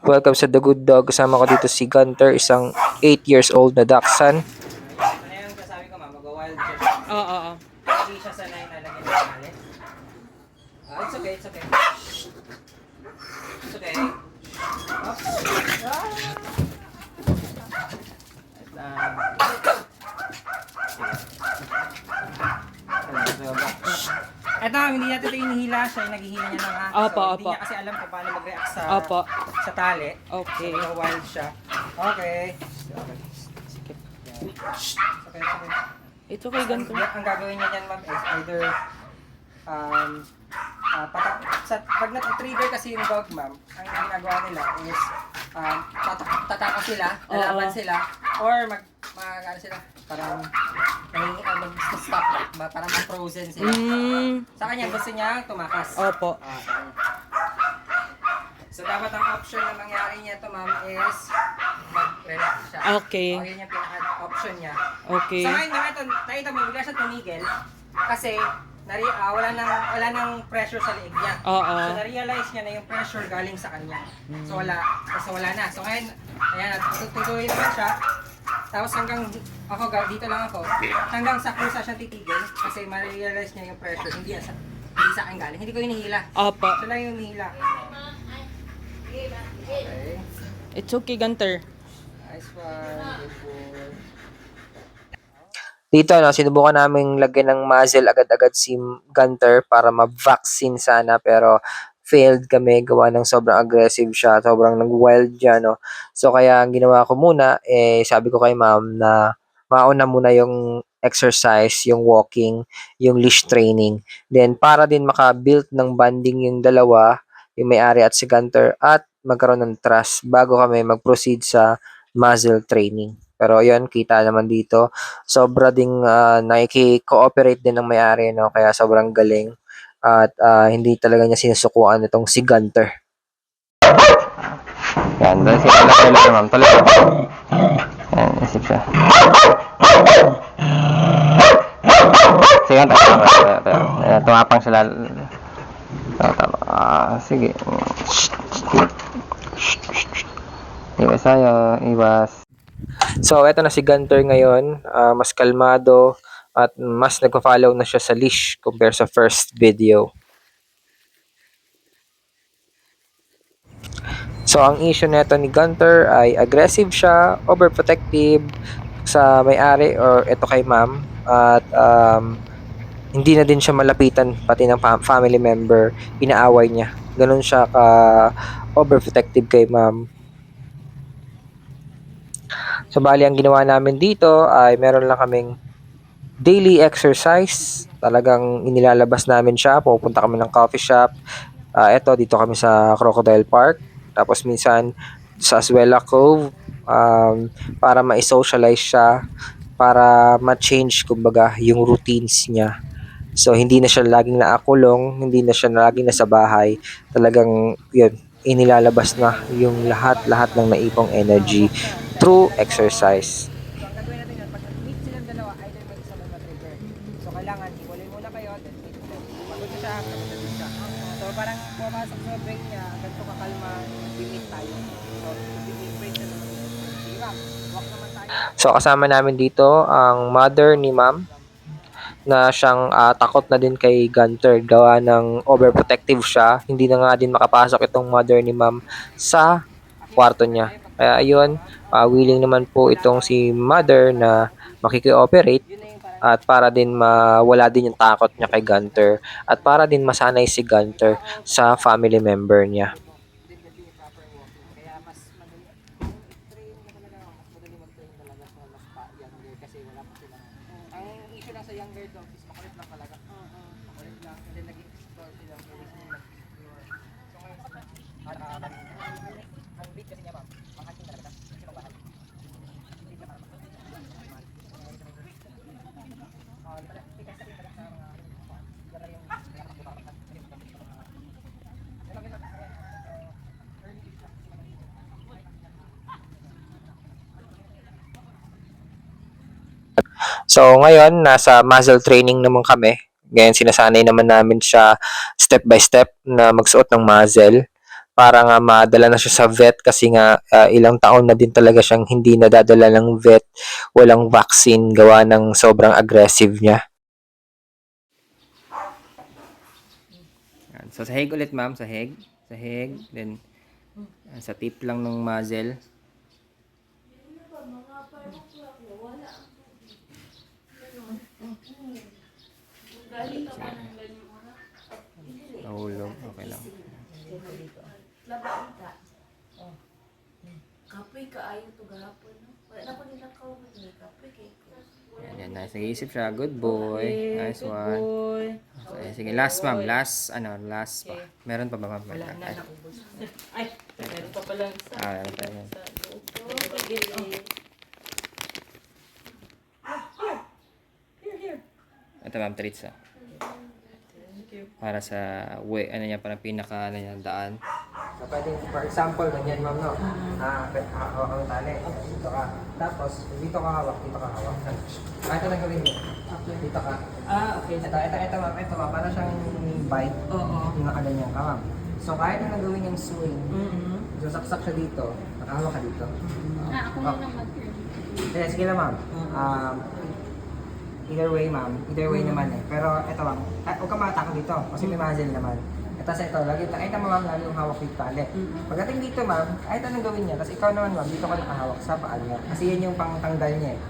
Welcome sa The Good Dog. Kasama ko dito si Gunter, isang 8 years old na Dachshund. Ano yung kasabi ko, ma'am? Mag-wild siya. Oo. Hindi siya sanay na lagyan ng mali. It's okay, it's okay. It's okay. Oops. Ito, hindi natin ito inihila. Siya yung naghihila niya ng aso. Opo, Hindi opo. niya kasi alam kung paano mag-react sa, Opo. sa tali. Okay. So, wild siya. Okay. Okay. Okay, okay. It's okay, ganito. Ang gagawin niya dyan, ma'am, is either pag nat-trigger kasi yung dog, ma'am, ang ginagawa nila is tataka sila, lalaban sila, or ano sila, parang mag-stop, parang mag-frozen sila. Sa kanya, gusto niya tumakas. Opo. So, dapat ang option na mangyari niya to, ma'am, is mag-relax siya. Okay. O, yun yung pinaka-option niya. Okay. Sa ngayon, nakita mo, bigla siya tumigil kasi wala nang pressure sa liig niya. Oo. So, na-realize niya na yung pressure galing sa kanya. So, wala na. So, ngayon, ayan, tutuloy naman siya. Tapos hanggang, dito lang ako, hanggang sa kusa siya titigil kasi ma-realize niya yung pressure. Hindi sa akin galing. Hindi ko hinihila. Opo. Siya lang yung hinihila. Okay. It's okay, Gunter. Nice one. Good boy. Dito, sinubukan namin lagyan ng muzzle agad-agad si Gunter para ma-vaccine sana, pero failed kami gawa ng sobrang aggressive siya, sobrang nag-wild siya, no. So kaya ang ginawa ko muna, sabi ko kay ma'am na mauna muna yung exercise, yung walking, yung leash training. Then para din maka-build ng bonding yung dalawa, yung may-ari at si Gunter, at magkaroon ng trust bago kami mag-proceed sa muzzle training. Pero yun, kita naman dito, sobra ding nakiki-cooperate din ng may-ari, no? Kaya sobrang galing. At hindi talaga niya sinusukuan itong si Gunter. Yan, dahil siya talaga ma'am. Talaga. Yan, isip siya. Sige, tumapang sila. Sige. Iwas tayo, iwas. So, eto na si Gunter ngayon. Mas kalmado at mas nagpa-follow na siya sa leash compare sa first video. So, ang issue neto ni Gunter ay aggressive siya, overprotective sa may-ari or eto kay ma'am. At hindi na din siya malapitan pati ng family member. Inaaway niya. Ganun siya ka overprotective kay ma'am. So, bali ang ginawa namin dito ay meron lang kaming daily exercise. Talagang inilalabas namin siya. Pupunta kami ng coffee shop. Eto, dito kami sa Crocodile Park. Tapos minsan sa Azuela Cove para ma-socialize siya, para ma-change kumbaga yung routines niya. So, hindi na siya laging nakakulong, hindi na siya laging nasa bahay. Talagang, yun, inilalabas na yung lahat ng naipong energy through exercise. So, ang gagawin natin yun, pag meet silang dalawa, either mag-isa may ma-trigger. So, kailangan, hiwalay muna kayo, then meet ulit. Pagod na siya, pagod na siya. So, parang pumasok sa brain niya, ganito kakalma, i-meet tayo. So, i-meet siya naman. Sige ma'am, walk naman tayo. So, kasama namin dito ang mother ni ma'am na siyang takot na din kay Gunter gawa ng overprotective siya. Hindi na nga din makapasok itong mother ni ma'am sa kwarto niya. Kaya ayun, willing naman po itong si mother na makikioperate at para din mawala din yung takot niya kay Gunter at para din masanay si Gunter sa family member niya. Kaya mas madali, kung i-train mo talaga, mas madali mag-train talaga sa mas younger kasi wala pa silang, ang issue lang sa younger dog is makulit lang talaga. Makulit lang, and then nag-explore sila, nag-explore. So ngayon, ang big kasi niya ma'am, pang-hunting talaga, sinong bahay. Big na ma'am. Tikas sa talaga sa mga, yan lang yung nakakabukakan. So ngayon, nasa muzzle training naman kami. Ngayon, sinasanay naman namin siya step by step na magsuot ng muzzle para nga madala na siya sa vet kasi nga ilang taon na din talaga siyang hindi nadadala ng vet, walang vaccine gawa ng sobrang aggressive niya. So sahig ulit ma'am, sahig, then sa tip lang ng muzzle. Nahulog, okay lang. Kapoy ka ayo to gahapon, no? Wala na ko nila kauban ni kapoy kay ko. Yan, nice. Nag-iisip siya. Good boy. Nice one. Boy. Okay, sige, last ma'am. Last pa. Meron pa ba ma'am? Wala na Ay, naubos. Ay, meron pa pala sa meron pa yan. Here. Ito ma'am, treats ah. Thank you. Para sa way, ano niya, parang pinaka, ano niya, daan. So, pwede, for example, ganyan ma'am, no? Hawak ang tali. Dito ka. Tapos, dito ka hawak. Ito na gawin mo. Dito ka. Okay. Ito ma'am. Para siyang bite. Oo. Yung nakaganyan ka ma'am. So, kahit na nagawin yung swing, Mm-hmm. sasaksak siya dito, nakahawak ka dito. Ako na lang mag-turn. Sige lang ma'am. Either way naman eh. Pero ito ma'am, huwag ka matakot dito kasi may muzzle naman. Tapos ito, lagi nakita mo ma'am lalo yung hawak dito tali. Pagdating dito ma'am, kahit anong gawin niya, tapos ikaw naman ma'am, dito ka nakahawak sa paa niya. Kasi yan yung pangtanggal niya eh.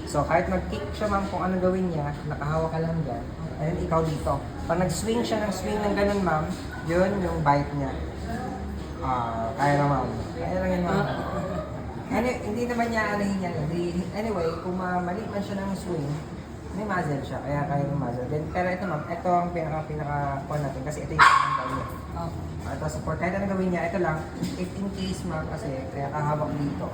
So kahit mag-kick siya ma'am kung anong gawin niya, nakahawak ka lang dyan. And then ikaw dito. Pag nag-swing siya ng ganun ma'am, yun yung bite niya. Kaya na ma'am. Kaya lang yun ma'am. Hindi naman niya anahin yan. Anyway, kung mali man siya ng swing, may muzzle siya, kaya kaya yung muzzle. Then, pero ito ma'am, ito ang pinaka-con natin kasi ito yung pinaka niya. Ito support, kahit anong gawin niya, ito lang, if in case ma'am kasi, kaya kahawak dito,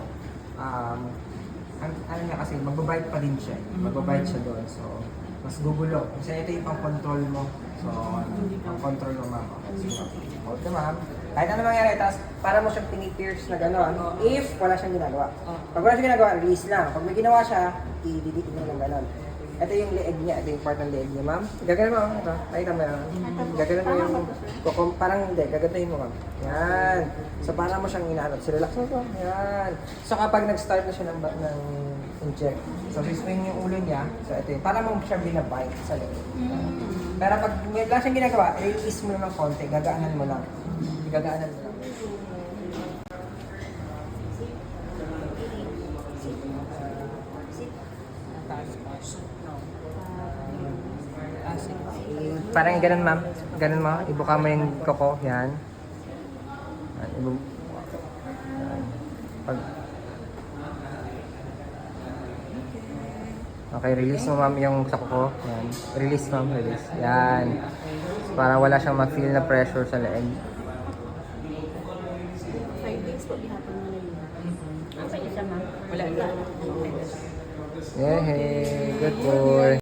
ano niya kasi, magbabite pa din siya. Magbabite siya doon, so, mas gugulo. Kasi ito yung pang-control mo. So, pang-control mo ma'am. Okay, so, hold ka ma'am. Kahit ano mangyari, tapos para mo siyang pinipierce na gano'n, if wala siyang ginagawa. Pag wala siyang ginagawa, release lang. Pag may ginawa siya, i-delete mo lang gano'n. Ito yung leeg niya, ito yung part ng leeg niya, ma'am. Gagawin mo, ito. Nakita mo yan. Gagawin mo yung, parang hindi, gagawin mo, ma'am. Yan. So, para mo siyang inaanap. So, relax mo po. Yan. So, kapag nag-start na siya ng inject, so, swing yung ulo niya. So, ito yung, para mo siya binabite sa leeg. Pero pag may lang siyang ginagawa, release mo ng konti, gagaanan mo lang. Gagaanan mo lang. Parang ganun ma'am. Ganun mo. Ibuka mo yung koko. Yan. Yan. Okay, release mo ma'am yung sa koko. Yan. Release ma'am. Release. Yan. So, para wala siyang ma-feel na pressure sa leeg. 5 days po gihapon mo na yun. Okay siya, ma'am. Wala na. Yehey! Good boy!